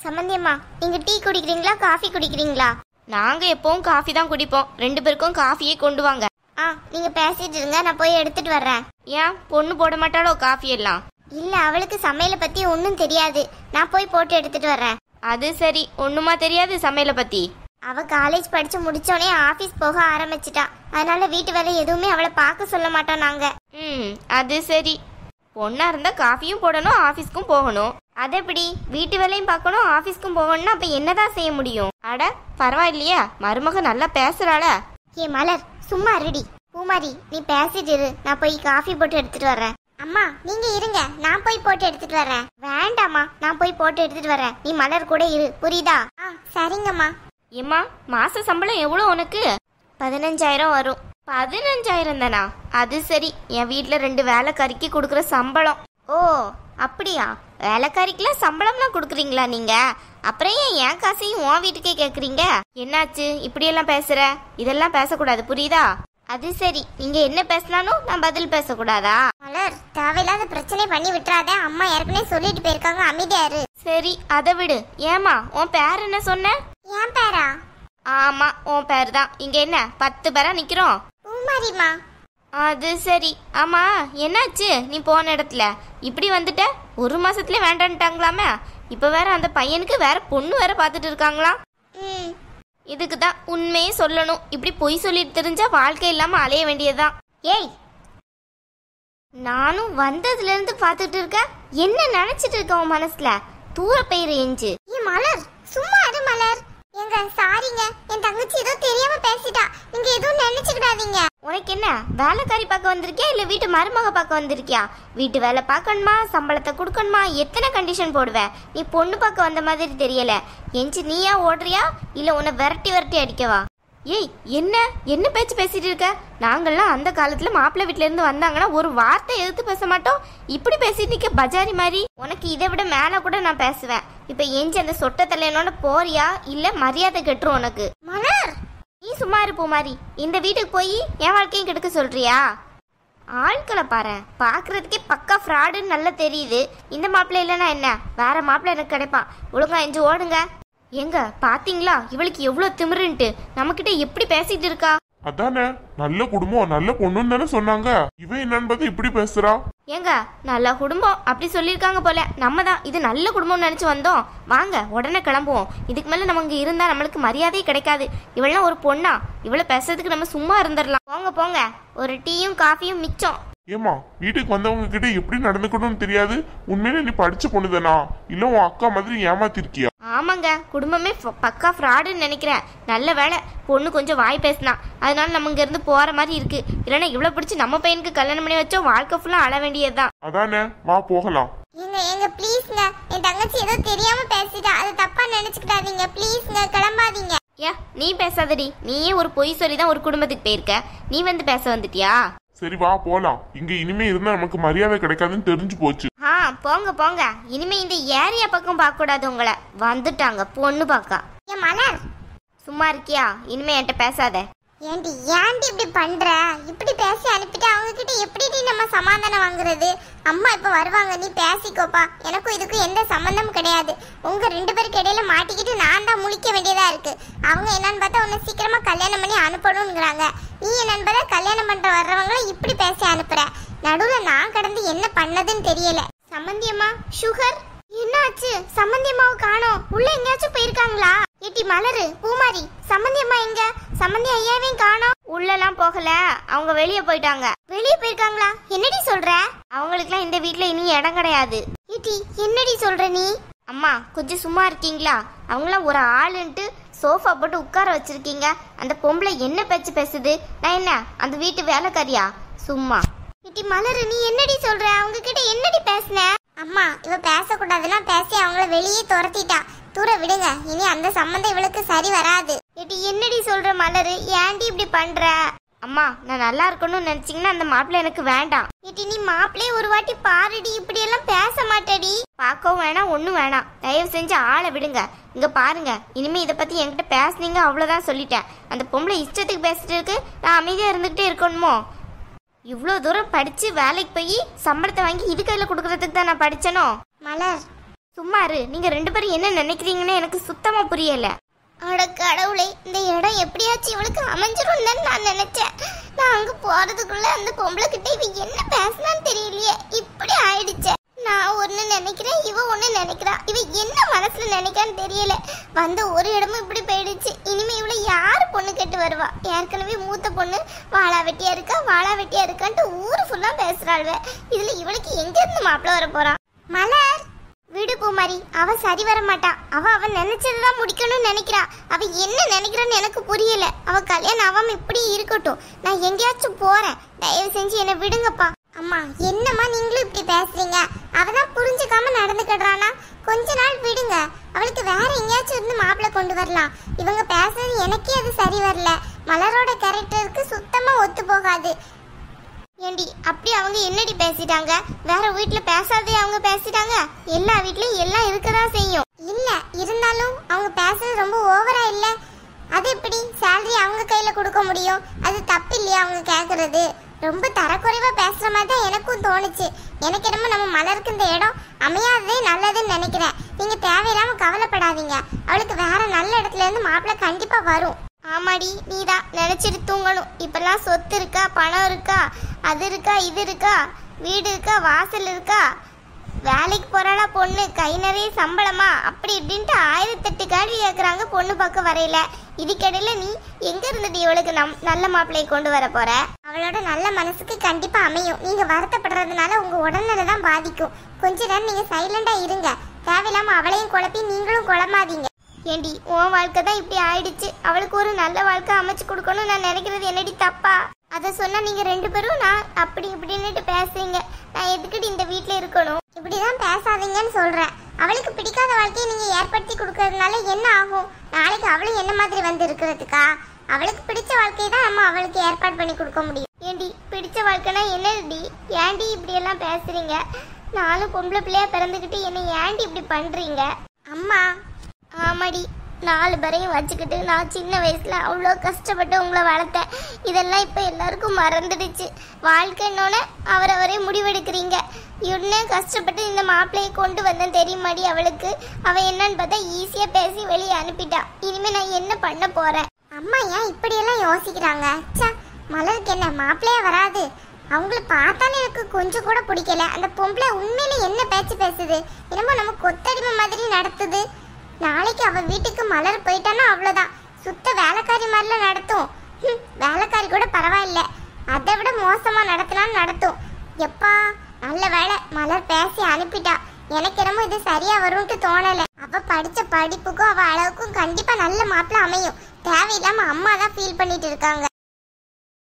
சம்பந்தியம்மா, நீங்க tea குடிக்கிறீங்களா coffee குடிக்கிறீங்களா? நாங்க எப்பவும் காஃபி தான் குடிப்போம். 2 பேருக்கும் காஃபியே கொண்டு வாங்க. நீங்க பேசிட்டு இருங்க, நான் போய் எடுத்துட்டு வர்றேன். ஏன் பொண்ணு போட மாட்டாளோ காஃபி எல்லாம்? இல்ல, அவளுக்கு சமையலை பத்தி ஒன்னும் தெரியாது. நான் போய் போட்டு எடுத்துட்டு வர்றேன். அது சரி, ஒண்ணுமா தெரியாது சமையலை பத்தி? அவ காலேஜ் படிச்சு முடிச்சோடனே ஆபீஸ் போக ஆரம்பிச்சிட்டா. அதனால வீட்டு வேலை எதுவுமே அவளை பார்க்க சொல்ல மாட்டோம் நாங்க. அது சரி. பொண்ணா இருந்தா காஃபியும் போடணும், ஆபீஸ்க்கும் போகணும். அது எப்படி வீட்டு வேலையும் பார்க்கணும் ஆபீஸ்க்கும் போகணும்னா அப்ப என்னதான் செய்ய முடியும்? அட பரவாயில்லையா, மருமக நல்லா பேசுறாள. ஏ மலர், சும்மா ரெடி. பூமாரி, நீ பேசிட்டு இரு, நான் போய் காஃபி போட்டு எடுத்துட்டு வர்றேன். அம்மா நீங்க இருங்க, நான் போய் போட்டு எடுத்துட்டு வர்றேன். வேண்டாம்மா, நான் போய் போட்டு எடுத்துட்டு வர்றேன். நீ மலர் கூட இரு, புரியுதா? சரிங்கம்மா. ஏம்மா, மாச சம்பளம் எவ்வளவு உனக்கு? 15,000 வரும். 15,000 தானா? அது சரி. என் வீட்டுல 2 வேலைக்காரிக்கு கொடுக்குற சம்பளம். ஓ அப்படியா? வேலைக்காரிக்கெல்லாம் சம்பளம்லாம் கொடுக்குறீங்களா நீங்க? அப்புறம் ஏன் காசையும் உன் வீட்டுக்கே கேக்குறீங்க? என்னாச்சு இப்படியெல்லாம் பேசுற? இதெல்லாம் பேசக்கூடாது, புரியுதா? அது சரி, நீங்க என்ன பேசினாலும் நான் பதில் பேசக்கூடாதா? மலர், தேவையில்லாத பிரச்சனை பண்ணி விட்டுறாத. அம்மா ஏற்கனவே சொல்லிட்டு போயிருக்காங்க, அமைதியா இரு. சரி, அதை விடு. ஏமா உன் பேர் என்ன சொன்ன? என் பேரா? ஆமா, உன் பேர் தான். இங்க என்ன 10 பேரா நிக்கிறோம்? பூமாரிமா. அது சரி. ஆமா, என்னாச்சு நீ போன இடத்துல இப்படி வந்துட்ட? 1 மாசத்துல வேண்டான்ட்டாங்களாமே. இப்ப வேற அந்த பையனுக்கு வேற பொண்ணு வேற பாத்துட்டு இருக்காங்களா? இதுக்கு தான் உண்மையே சொல்லணும். இப்படி பொய் சொல்லிட்டு தெரிஞ்சா வாழ்க்கை இல்லாம அலைய வேண்டியதுதான். ஏய், நானும் வந்ததுல இருந்து பாத்துட்டு இருக்க. என்ன நினைச்சிட்டு இருக்க உன் மனசுல? தூர பெயர் எஞ்சு. மலர், சும்மா இரு மலர். எங்க சாரிங்க, என் தங்கச்சி ஏதோ தெரியாம பேசிட்டா. நீங்க எதுவும் நினைச்சுக்கிடாதீங்க. உனக்கு என்ன, வேலைக்காரி பார்க்க வந்திருக்கியா இல்ல வீட்டு மருமக பார்க்க வந்திருக்கியா? வீட்டு வேலை பார்க்கணுமா, சம்பளத்தை கொடுக்கணுமா, எத்தனை கண்டிஷன் போடுவேன்? நீ பொண்ணு பார்க்க வந்த மாதிரி தெரியல. எஞ்சி நீயா ஓடுறியா இல்ல உன்னை விரட்டி விரட்டி அடிக்கவா? ஏய், என்ன பேச்சு பேசிட்டு இருக்க? நாங்கள்லாம் அந்த காலத்துல மாப்பிள்ளை வீட்டுல இருந்து வந்தாங்கன்னா ஒரு வார்த்தை எதிர்த்து பேச மாட்டோம். இப்படி பேசிட்டு நிக்க பஜாரி மாதிரி. உனக்கு இதை விட மேல கூட நான் பேசுவேன். இப்ப எஞ்சி அந்த சொட்ட தலையனோட போறியா இல்ல மரியாதை கெட்டுரும் உனக்கு. மலர், நீ சும்மா இருப்போ மாதிரி இந்த வீட்டுக்கு போய் என் வாழ்க்கையும் கெடுக்க சொல்றியா? ஆட்களை பாரு, பாக்குறதுக்கே பக்கா ஃப்ராடுன்னு நல்லா தெரியுது. இந்த மாப்பிள்ளை இல்லைன்னா என்ன, வேற மாப்பிள்ளை எனக்கு கிடைப்பான். ஒழுங்கா எஞ்சி ஓடுங்க. எங்க பாத்தீங்களா இவளுக்கு எவ்வளவு திமிருன்ட்டு? நம்ம கிட்ட எப்படி பேசிட்டு இருக்கா? அதானே, நல்ல குடும்பம் நல்ல பொண்ணுன்னு தானே சொன்னாங்க. இவன் என்னன்னு பார்த்து இப்படி பேசுறா. ஏங்க, நல்ல குடும்பம் அப்படி சொல்லியிருக்காங்க போல. நம்ம தான் இது நல்ல குடும்பம்னு நினைச்சு வந்தோம். வாங்க உடனே கிளம்புவோம். இதுக்கு மேல நம்ம இங்க இருந்தா நம்மளுக்கு மரியாதையே கிடைக்காது. இவளெல்லாம் ஒரு பொண்ணா? இவளை பேசுறதுக்கு நம்ம சும்மா இருந்துடலாம். போங்க போங்க, ஒரு டீயும் காஃபியும் மிச்சம். ஏமா, வீட்டுக்கு வந்தவங்க கிட்ட எப்படி நடந்துக்கணும்னு தெரியாது? உண்மையில நீ படிச்ச பொண்ணுதானா இல்ல உன் அக்கா மாதிரி ஏமாத்திருக்கியா? ஆமாங்க, குடும்பமே பக்கா ஃப்ராடுன்னு நினைக்கிறேன். நல்ல வேலை பொண்ணு கொஞ்சம் வாய் பேசினா, அதனால நம்ம இங்க இருந்து போற மாதிரி இருக்கு. இல்லைன்னா இவ்வளவு பிடிச்சி நம்ம பையனுக்கு கல்யாணம் பண்ணி வச்சோம் வாழ்க்கை ஃபுல்லா அழ வேண்டியதுதான். அதானே, வா போகலாம். எங்க ப்ளீஸ்ங்க, என் தங்கச்சி ஏதோ தெரியாம பேசிட்டா. அது தப்பா நினைச்சுக்கிடாதீங்க ப்ளீஸ்ங்க, கிளம்பாதீங்க. ஏன் நீ பேசாதடி? நீயே ஒரு பொய் சொல்லிதான் ஒரு குடும்பத்துக்கு போயிருக்க. நீ வந்து பேச வந்துட்டியா? சரி வா போலாம். இங்க இனிமே இருந்தா நமக்கு மரியாதை கிடைக்காதுன்னு தெரிஞ்சு போச்சு. போங்க போங்க. இனிமே இந்த ஏரியா பக்கம் பார்க்க கூடாது உங்களை. வந்துட்டாங்க பொண்ணு பார்க்க. ஏன் மலர், சும்மா இருக்கியா? இனிமே என்கிட்ட பேசாத. ஏண்டி இப்படி பண்ற? இப்படி பேசி அனுப்பிட்டு அவங்க கிட்ட எப்படி நம்ம சமாதானம் வாங்குறது? அம்மா இப்ப வருவாங்க, நீ பேசிக்கோப்பா. எனக்கும் இதுக்கும் எந்த சம்பந்தமும் கிடையாது. உங்க 2 பேருக்கு இடையில மாட்டிக்கிட்டு நான் தான் முழிக்க வேண்டியதா இருக்கு. அவங்க என்னன்னு பார்த்தா உன்னை சீக்கிரமா கல்யாணம் பண்ணி அனுப்பணும்ங்கிறாங்க. நீ என்னன்னு பார்த்தா கல்யாணம் பண்ற வர்றவங்கள இப்படி பேசி அனுப்புற. நடுவுல நான் கடந்து என்ன பண்ணதுன்னு தெரியல. சம்பந்தியம்மா, சுகர் என்னாச்சு? சம்பந்தியம்மாவை காணோம். உள்ள எங்கேயாச்சும் போயிருக்காங்களா? ஏட்டி மலரு, பூமாரி, சம்பந்தியம்மா எங்க? சம்பந்தி ஐயாவையும் காணோம். உள்ளெல்லாம் போகல, அவங்க வெளியே போயிட்டாங்க. வெளியே போயிருக்காங்களா? என்னடி சொல்ற? அவங்களுக்குலாம் இந்த வீட்டுல இனி இடம் கிடையாது. ஏட்டி என்னடி சொல்ற நீ? அம்மா கொஞ்சம் சும்மா இருக்கீங்களா? அவங்களாம் ஒரு ஆளுன்ட்டு சோஃபா போட்டு உட்கார வச்சிருக்கீங்க. அந்த பொம்பளை என்ன பேச்சு பேசுது? நான் என்ன அந்த வீட்டு வேலைக்காரியா? சும்மா. ஏட்டி மலரு, நீ என்னடி சொல்ற? அவங்க கிட்ட என்னடி பேசுன? அம்மா, இவ பேசக்கூடாதுன்னா பேசி அவங்கள வெளியே துரத்திட்டா. தூர விடுங்க, இனி அந்த சம்பந்தம் இவளுக்கு சரி வராது. ஏட்டி என்னடி சொல்ற மலரு? ஏன்டி இப்படி பண்ற? அம்மா, நான் நல்லா இருக்கணும்னு நினைச்சீங்கன்னா அந்த மாப்பிள்ளை எனக்கு வேண்டாம். ஏட்டி நீ மாப்பிள்ளைய ஒரு வாட்டி பாருடி. இப்படி எல்லாம் பேச மாட்டடி. பார்க்கவும் வேணாம், ஒன்றும் வேணாம். தயவு செஞ்சு ஆளை விடுங்க. இங்க பாருங்க, இனிமே இதை பத்தி என்கிட்ட பேசுனீங்க அவ்வளவுதான் சொல்லிட்டேன். அந்த பொம்பளை இஷ்டத்துக்கு பேசிட்டு இருக்கு, நான் அமைதியா இருந்துகிட்டே இருக்கணுமோ? இவ்வளோ தூரம் படிச்சு வேலைக்கு போய் சம்பளத்தை வாங்கி இது கையில கொடுக்கறதுக்கு தான் நான் படிச்சனோ? மலர், சும்மா இரு. நீங்க 2 பேரும் என்ன நினைக்கிறீங்கன்னு எனக்கு சுத்தமா புரியல. அட கடவுளே, இந்த இடம் எப்படியாச்சும் இவளுக்கு அமைஞ்சிரும் தான் நான் நினைச்சேன். நான் அங்க போறதுக்குள்ள அந்த பொம்பளை கிட்ட இவ என்ன பேசினான்னு தெரியலையே, இப்படி ஆயிடுச்சே. நான் ஒண்ணு நினைக்கிறேன், இவ ஒண்ணு நினைக்கிறா. இவ என்ன மனசுல நினைக்கான்னு தெரியல. வந்த ஒரு இடமும் இப்படி போயிடுச்சு. இனிமே இவளை யாரு பொண்ணு கேட்டு வருவா? ஏற்கனவே மூத்த பொண்ணு வாழா வெட்டியா இருக்கான்ட்டு ஊரு ஃபுல்லா பேசுறாள்வ. இதுல இவளுக்கு எங்க இருந்து மாப்பிள்ள வர போறான்? மலர், விடு பூமாரி, அவ சரி வர மாட்டா. அவ நினைச்சதுதான் முடிக்கணும்னு நினைக்கிறா. அவ என்ன நினைக்கிறான்னு எனக்கு புரியல. அவ கல்யாணம் ஆகாம இப்படி இருக்கட்டும். நான் எங்கேயாச்சும் போறேன். தயவு செஞ்சு என்ன விடுங்கப்பா. அம்மா, என்னம்மா நீங்களும் இப்படி பேசுறீங்க? அவதான் புரிஞ்சுக்காம நடந்துக்கிடுறானா? கொஞ்ச நாள் விடுங்க. அவளுக்கு வேற எங்கேயாச்சும் இருந்து மாப்பிள்ளை கொண்டு வரலாம். இவங்க பேசுறது எனக்கே அது சரி வரல. மலரோட கேரக்டருக்கு சுத்தமா ஒத்து போகாது. ஏண்டி, அப்படி அவங்க என்னடி பேசிட்டாங்க? வேற வீட்டுல பேசாதே அவங்க பேசிட்டாங்க. எல்லா வீட்லயும் எல்லாம் இருக்கதான் செய்யும். இல்ல இருந்தாலும் அவங்க பேசுறது ரொம்ப ஓவரா இல்ல? அது எப்படி சேலரி அவங்க கையில கொடுக்க முடியும்? அது தப்பு இல்லையா அவங்க கேக்குறது? ரொம்ப தரக்குறைவா பேசுற மாதிரி தான் எனக்கும் தோணுச்சு. எனக்கு என்னமோ நம்ம மலருக்கு இந்த இடம் அமையாததே நல்லதுன்னு நினைக்கிறேன். நீங்க தேவையில்லாம கவலைப்படாதீங்க. அவளுக்கு வேற நல்ல இடத்துல இருந்து மாப்பிள்ளை கண்டிப்பா வரும். ஆமாடி, நீதான் நினைச்சிட்டு தூங்கணும். இப்பெல்லாம் சொத்து இருக்கா, பணம் இருக்கா, அது இருக்கா, இது இருக்கா, வீடு இருக்கா, வாசல் இருக்கா, வேலைக்கு போறாளா பொண்ணு, கை நிறைய சம்பளமா, அப்படி இப்படின்ட்டு 1008 கேள்வி கேட்கறாங்க பொண்ணு பார்க்க வரையில. இதுக்கிடையில நீ எங்க இருந்துட்டு இவளுக்கு நல்ல மாப்பிள்ளையை கொண்டு வர போற? அவளோட நல்ல மனசுக்கு கண்டிப்பா அமையும். நீங்க வருத்தப்படுறதுனால உங்க உடல்நிலை தான் பாதிக்கும். கொஞ்ச நேரம் நீங்க சைலண்டா இருங்க. தேவையில்லாம அவளையும் குழப்பி நீங்களும் குழம்பாதீங்க. ஏண்டி, உன் வாழ்க்கை தான் இப்படி ஆயிடுச்சு. அவளுக்கு ஒரு நல்ல வாழ்க்கை அமைச்சு கொடுக்கணும் நான் நினைக்கிறது என்னடி தப்பா? அதை சொன்னா நீங்க 2 பேரும் நான் அப்படி இப்படின்னுட்டு பேசுறீங்க. நான் எதுக்கிட்டு இந்த வீட்டுல இருக்கணும்? இப்படிதான் பேசாதீங்கன்னு சொல்றேன். அவளுக்கு பிடிக்காத வாழ்க்கையை நீங்க ஏற்படுத்தி கொடுக்கறதுனால என்ன ஆகும்? நாளைக்கு அவளும் என்ன மாதிரி வந்து இருக்கிறதுக்கா? அவளுக்கு பிடிச்ச வாழ்க்கையை தான் நம்ம அவளுக்கு ஏற்பாடு பண்ணி கொடுக்க முடியும். ஏண்டி, பிடிச்ச வாழ்க்கைனா என்னடி? ஏண்டி இப்படி எல்லாம் பேசுறீங்க? நானும் பொம்பளை பிள்ளையா பிறந்துக்கிட்டு என்னை ஏண்டி இப்படி பண்றீங்க? அம்மா, ஆமாடி, 4 பேரையும் வச்சுக்கிட்டு நான் சின்ன வயசுல அவ்வளோ கஷ்டப்பட்டு உங்களை வளர்த்தேன். இதெல்லாம் இப்போ எல்லாருக்கும் மறந்துடுச்சு. வாழ்க்கைன்னோட அவரவரே முடிவெடுக்கிறீங்க. இன்னும் கஷ்டப்பட்டு இந்த மாப்பிள்ளையை கொண்டு வந்தேன் தெரியுமாடி அவளுக்கு. அவன் என்னன்னு பார்த்தா ஈஸியாக பேசி வெளியே அனுப்பிட்டா. இனிமே நான் என்ன பண்ண போறேன்? அம்மா ஏன் இப்படியெல்லாம் யோசிக்கிறாங்க? மலருக்கு என்ன மாப்பிள்ளையே வராது? அவங்கள பார்த்தாலே எனக்கு கொஞ்சம் கூட பிடிக்கல. அந்த பொம்பளை உண்மையில என்ன பேச்சு பேசுது? என்னமோ நம்ம கொத்தடிமை மாதிரி நடத்துது. நாளைக்கு அவ வீட்டுக்கு மலர் போயிட்டானா அவ்வளவுதான். சுத்த வேலைக்காரி மாதிரிலாம் நடத்தும். வேலைக்காரி கூட பரவாயில்ல, அதை விட மோசமா நடத்தினாலும் நடத்தும். எப்பா, நல்ல வேலை மலர் பேசி அனுப்பிட்டா. எனக்கு என்னமோ இது சரியா வரும்னு தோணல. அவ படிச்ச படிப்புக்கும் அவ அளவுக்கும் கண்டிப்பா நல்ல மாப்பிள்ளை அமையும். தேவையில்லாம அம்மா தான் ஃபீல் பண்ணிட்டு இருக்காங்க.